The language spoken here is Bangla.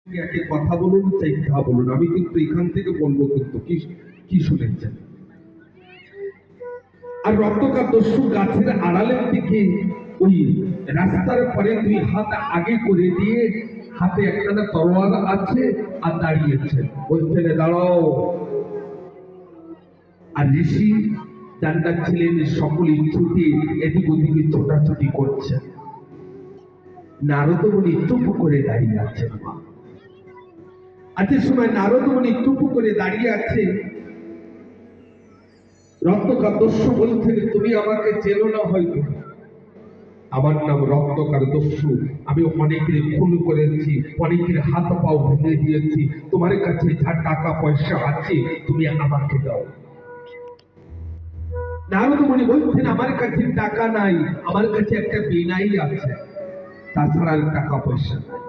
একে কথা বলুন চাই কথা বলুন, আমি কিন্তু এখান থেকে বলবো কিন্তু কি কি শুনেছেন। আর রক্তকার দস্যু গাছের আড়ালের দিকে ওই রাস্তার পরে দুই হাত আগে করে দিয়ে হাতে একটা তরোয়াল আছে আর দাঁড়িয়েছে, বলছেন দাঁড়াও। আর ঋষি ডান্ডা ছিলেন, সকলেই ছুটে এদিক ওদিকে ছোটাছুটি করছে। নারদ মুনি চুপ করে দাঁড়িয়ে আছেন। আজকের সময় নারদ মুনি চুপ করে দাঁড়িয়ে আছে। রত্নকার দস্যু বলছেন, তুমি আমাকে চেনো না হয়তো, আমার নাম রত্নকার দস্যু, আমি অনেকের খুন করেছি, অনেকের হাত পাও ভেঙে দিয়েছি, তোমার কাছে যা টাকা পয়সা আছে তুমি আমাকে দাও। নারদ মুনি বলছেন, আমার কাছে টাকা নাই, আমার কাছে একটা বীণাই আছে, তাছাড়া টাকা পয়সা নাই।